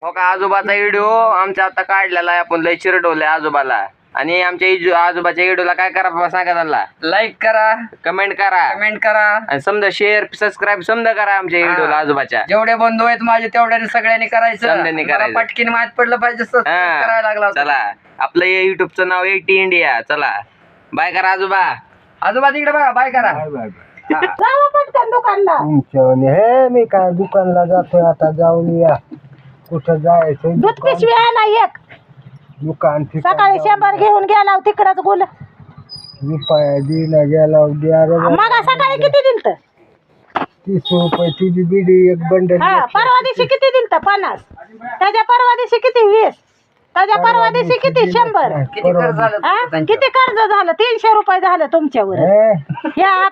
हो का आजोबाचा व्हिडिओ आमच्या आता काढलेला आहे आपण लय चिरडवलंय आजोबाला आणि आमच्या आजोबाच्या व्हिडिओला काय करा बाबा सांगा त्यांना लाईक करा कमेंट करा आणि समजा शेअर सबस्क्राईब समजा करा आमच्या व्हिडिओला आजोबाच्या जेवढे बंधू आहेत माझे तेवढ्याने सगळ्यांनी सगळ्यांनी करायचं. मला पटकीने माहित पडलं पाहिजे करायला लागला होता. चला आपलं युट्यूबचं नाव एटी इंडिया चला बाय करा आजोबा आजोबा तिकडे बघा बाय करा जाऊ पटकन दुकानला. हे मी काय दुकानला जातोय आता जाऊन या कुठं जायचं दूध पिशवी आणा एक. दुकान सकाळी 100 घेऊन गेला तिकडच गुल. रुपया दिला गेला द्या रे बाबा. मग सकाळी किती दिलत? 30 रुपये ती बिडी एक बंडल परवा दिवशी किती दिलत? 50. त्याच्या परवा दिवशी किती? 20. त्याच्या परवा दिवशी किती? 100. किती खर्च झालं किती कर्ज झालं? 300 रुपये झालं तुमच्यावर. या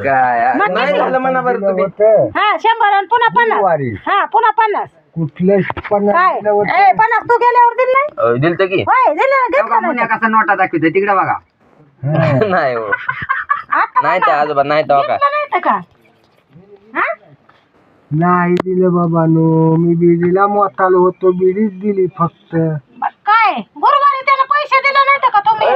काय मग नाही किती? झालं म्हणा बरं तुम्ही 100 आणि पुन्हा 50. पुन्हा 50. कुठलं काय 50 तू गेल्यावर दिल नाही? दिलत की होय दिलं. घेतलं नाही. मुन्या कसा नोटा दाखवतोय तिकडे बघा नाही हो आता नाही तर आजोबा नाही तर का घेतलं नाही तर का? नाही दिलं बाबा नो मी बिडीला मोताल होतो बिडीच दिली फक्त काय गुरुवारी त्याला पैसे दिले नाही का तुम्ही?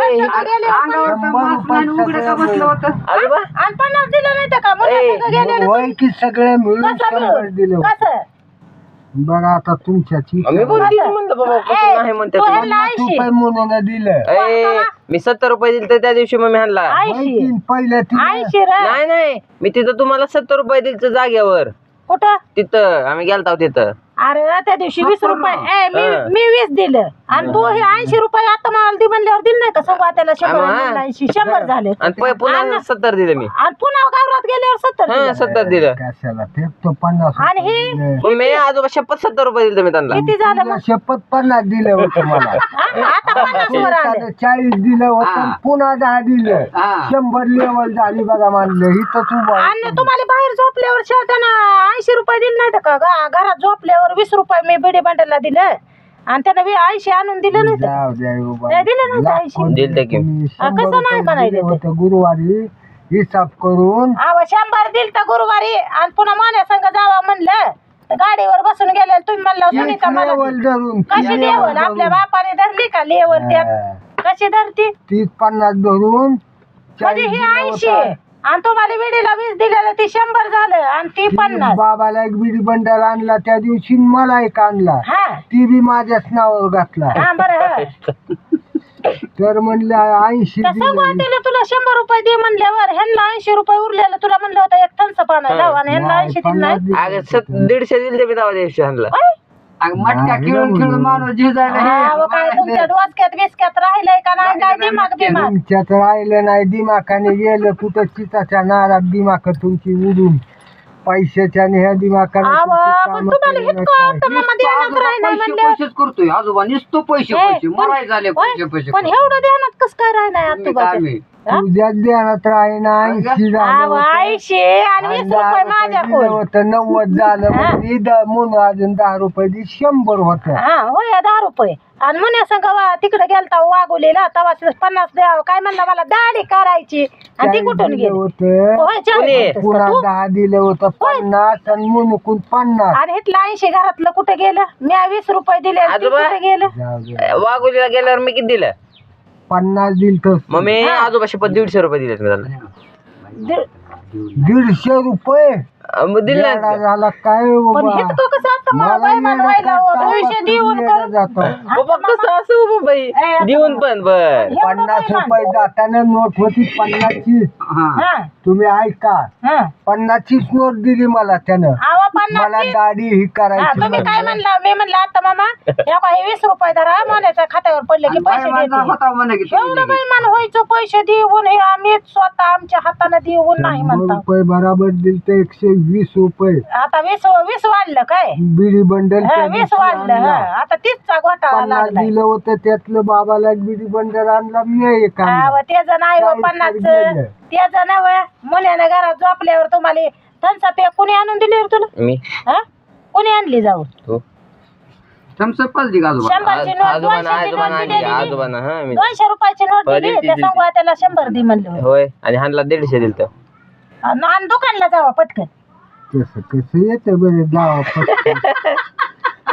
उघडं का बसलं होतं आजोबा आणि 50 दिलं नाही का? मुलासंग गेलेलं होय की सगळे मिळून कसं 100 दिलं कसं? बघा आता तुमच्याची मी पण दिलं म्हणलं बाबा कसं नाही म्हणते तू तुम्ही? ह्यांना 80. रुपये म्हणून दिलं मी 70 रुपये दिले तर त्या दिवशी मग मी हाणला 80. पहिल्या 80 रे. नाही नाही मी तिथं तुम्हाला 70 रुपये दिलत जागेवर कुठं? तिथं आम्ही गेलतो तिथं अरे त्या दिवशी 20 रुपये मी 20 दिलं आणि तू हे 80 रुपये आता मला दी म्हणल्यावर दिलं नाही का? सगळं त्याला 100 झाले आणि पुन्हा 70 दिले मी आणि पुन्हा गावरात गेल्यावर 70 हा 70 दिलं कशाला फेकतो 50 आणि हे मग मी आजोबा शपथ 70 रुपये दिले मी त्यांना किती झालं मग? शपथ 50 दिलं होतं मला आता 50 वर आलं. 40 दिलं होतं पुन्हा 10 दिलं 100 लेवल झाली बघा मानलं इथंच उभा आणि तुम्हाला बाहेर झोपल्यावर शेवटाना 80 रुपये दिले नाही का? घरात झोपल्यावर 20 रुपये मी बिडी बंडलला दिलं आणि त्यानं 80 आणून दिलं नाही का? जाऊ द्या बाबा. नाही दिलं नाही का 80? दिलं की तुम्ही कसं 100 नाही म्हणायले दिलं ते? होतं गुरुवारी हिसाब करून 100 दिल तर गुरुवारी आणि पुन्हा मान्या संग जावा म्हणलं तर गाडीवर बसून गेले तुम्ही म्हणलं सुनीता मला लेवल धरून कशी लेवल आपल्या बापाने धरली का लेवल त्यात कशी धरती? 30-50 धरून म्हणजे ही 80 आणि तुम्हाला विडीला 20 दिलेलं ती 100 झालं आणि ती 50. बाबाला एक बिडी बंडल आणला त्या दिवशी मला एक आणला हा ती बी माझ्याच नावावर घातला हा बरं तर म्हणलं 80 दिलं. त्याला तुला 100 रुपये दे म्हणल्यावर ह्यांना 80 रुपये उरलेलं तुला म्हणलं होतं एक थम्सअप आणायला आणि ह्यांना 80 दिलं नाही. अगं 150 दिले मी तेव्हा दिवशी हाणला मटका खेळून खेळून माणूस अहो, काय तुमच्या डोसक्यात बिस्क्यात राहिलंय का नाही काय दिमाग बिमाग? तुमच्यात राहिलं नाही दिमाखाने गेलं कुठं चिताच्या नारात दिमाख तुमची उडून पैशाच्या आणि ह्या दिमाखाने अहो, तुमची पण कामं तुम्हाला केली इतकं नाही. आता मग ध्यानात राहिलं म्हणल्यावर पैसेच करतोय आजोबा नुसतं पैसे पैसे मराय झाले पैसे पैसे पण एवढं ध्यानात कसं काय राहिलं तुझ्या? तुझ्याच ध्यानात राहीना 80 झालं होतं. 80 आणि 20 रुपये दिलं माझ्याकडून. होतं 90 झालं म्हणून अजून 10 रुपये 100 होत हा होय 10 रुपये आणि म्हणे संग तिकडे गेलता वागोलीला तेव्हा 50 द्यावं काय म्हणलं मला दाढी करायची आणि ती कुठून गेली? होय, 40 होतं पुन्हा तू. 10 दिलं होतं 50 आणि मुनुकून 50 आणि इथलं 80 घरातलं कुठे गेलं? मी 20 रुपये दिले आणि ते आजोबा? कुठे गेलं? जाऊ दे. वाघोलीला गेल्यावर मी किती दिलं 50 दिल मग मी आजोबा शपथ 150 रुपये दिले मी त्यांना 150 रुपये मग दिले येडा झाला काय पण बाबा? हे तर कसं आता मला मला बाई मानवायला येडा पैसे देऊन येडा कर. जातो. बाबा कसं असं उभं बाई देऊन पण बर 50 रुपये जाताना नोट होती 50 ची हा तुम्ही ऐका हा 50 चीच नोट दिली मला त्यानं आवा 50 मला ची. दाढी ही हा, करायची तुम्ही काय म्हणला? मी म्हणलं आता मामा या काही 20 रुपये धरा मोन्याच्या खात्यावर पडले की पैसे देते. एवढं बेईमान व्हायचं पैसे देऊन हे आम्ही स्वतः आमच्या हाताने देऊन नाही 100 म्हणतो. रुपये बराबर दिल तर 120 रुपये आता 20 वाढलं काय? बिडी बंडल हा, 20 वाढलं हा. आता 30चा घोटाळा 50 लागलाय. दिलं होतं त्यातलं बाबाला एक बिडी बंडल आणला मी एक आणला. हा, त्याचं नाही हो 50 गेलं. त्याचं नव्हे मुलाने घरात झोपल्यावर तुम्हाला त्यांचा पे कुणी आणून दिली रे तुला? मी हा कुणी आणली जाऊन? तू 100ची नोट आजोबा 200ची नोट दिली. आजोबा ना हा मी 200 रुपयाची नोट दिली दिली, त्या दिली. सांगू त्याला 100 दे म्हणलं होय आणि हाणला 150 दिलत आणि दुकानला जावा पटकन. तसं कसं येतं बरं जावा पटकन.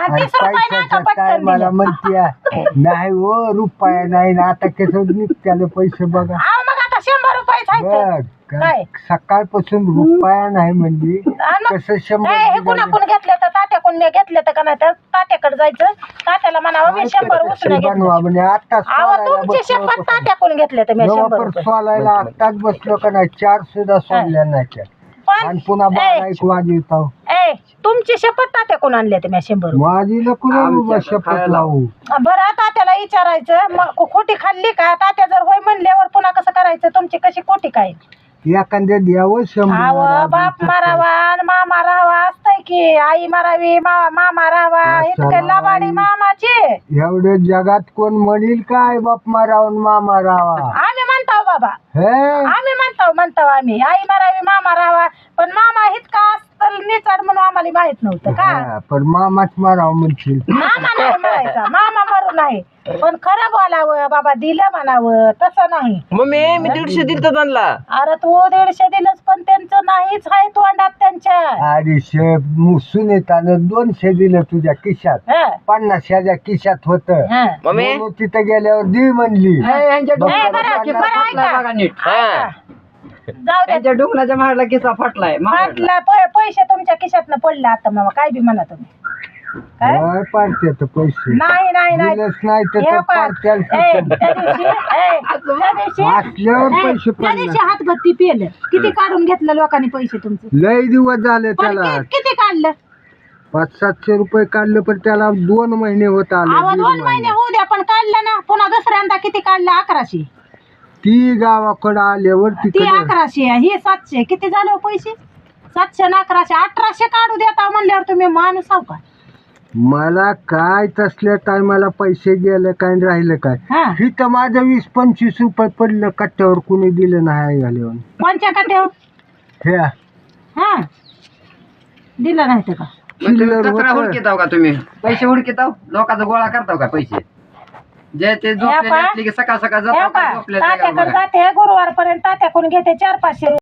आणि 30 रुपये नाही का पैशाचं पटकन काय मला दिलं? म्हणते नाही हो रुपया नाही ना आता कसं निघत्याले पैसे बघा अहो, मग आता 100 रुपये बघ काय? सकाळपासून रुपया नाही म्हणजे कसं हे 100 कुणाकून घेतलं तर तात्याकून मी घेतलं तर का नाही तर तात्याकडे जायचं तात्याला म्हणावं मी 100 उसने घेतलं बनवा म्हणजे आता अहो तुमची शपथ तात्याकून घेतलं तर मी 100 रुपये सोलायला आत्ताच बसलो का नाही 4 सुद्धा सोडल्या नाही त्या. आणि पुन्हा पण बारा एक वाजवतो तुमची शपथ तात्याकून आणले तर मी 100 रुपये माझी नको शपथ लावू बरं तात्याला विचारायचं मग खोटी खाल्ली का तात्या जर होय म्हणल्यावर पुन्हा कसं करायचं तुमची कशी खोटी काय एखाद्या द्यावं अहो 100 बाप मारावा आणि मामा राहावा असतंय की आई मारावी मामा राहावा इतकं लबाडी मामाची एवढे जगात कोण म्हणील काय बाप मारावून मामा रावा आम्ही म्हणतो बाबा हे आम्ही म्हणतो आम्ही आई मारावी मामा राहावा पण मामा इतका असतं निचाड म्हणून आम्हाला माहित नव्हतं का हा, पण मामाच मारावं म्हणशील मामा नाही म्हणायचा मामा मारू नाही पण खरं बोलावं बाबा दिलं म्हणावं तसं नाही मम्मी मी 150 दिलं त्यांना. अरे तू 150 दिलंच पण त्यांचं नाहीच आहे तोंडात त्यांच्या अडीचशे मुसून येताना 200 दिलं तुझ्या खिशात हं, 50 ह्याच्या खिशात होत हं. मम्मी तिथं गेल्यावर दे म्हणली यांच्या बरं, डोंगराचा बरं, फाटलाय ऐका. बघा नीट हा. जाऊ दे यांच्या डोंगराच्या मारला किस्सा फाटलाय मारला. फाटला पैसे तुमच्या खिशातनं पडले आता मामा काय बी म्हणा तुम्ही काय काय पाडते तर पैसे नाही नाही नाही दिलंच नाही तर हे ते पहा, पाडत्याल त्या दिवशी असल्यावर पैसे त्या दिवशी हातभत्ती पेलं किती काढून घेतलं लोकांनी पैसे तुमचे लय दिवस झाले पण त्याला किती काढलं 500-700 रुपये काढले पण त्याला 2 महिने होत आले अहो 2 दीड महिने होऊ द्या पण काढलं ना पुन्हा दुसऱ्यांदा किती काढलं 1100 ती गावाकडे आल्यावर ती तिकडे 1100 ही 700 किती झाले हो पैसे 700 आणि 1100 1800 काढू देता म्हणल्यावर तुम्ही माणूस आहो का मला काय तसल्या टायमाला पैसे गेले काय राहिलं काय हा ही तर माझं 20-25 रुपये पडलं कट्ट्यावर कुणी दिलं नाही घालून कोणच्या काट्यावर हे हा दिलं नाही तर का मग तुम्ही चिल्लर कचरा होतं. हुडकीताव का तुम्ही पैसे हुडकीताव लोकांचा गोळा करताव का पैसे जे ते झोपलेले पहा. असले की सकाळ सकाळ हे जाताव का पहा, झोपलेले तात्याकडे जागा बघा. जाते गुरुवारपर्यंत तात्याकडून घेते 400-500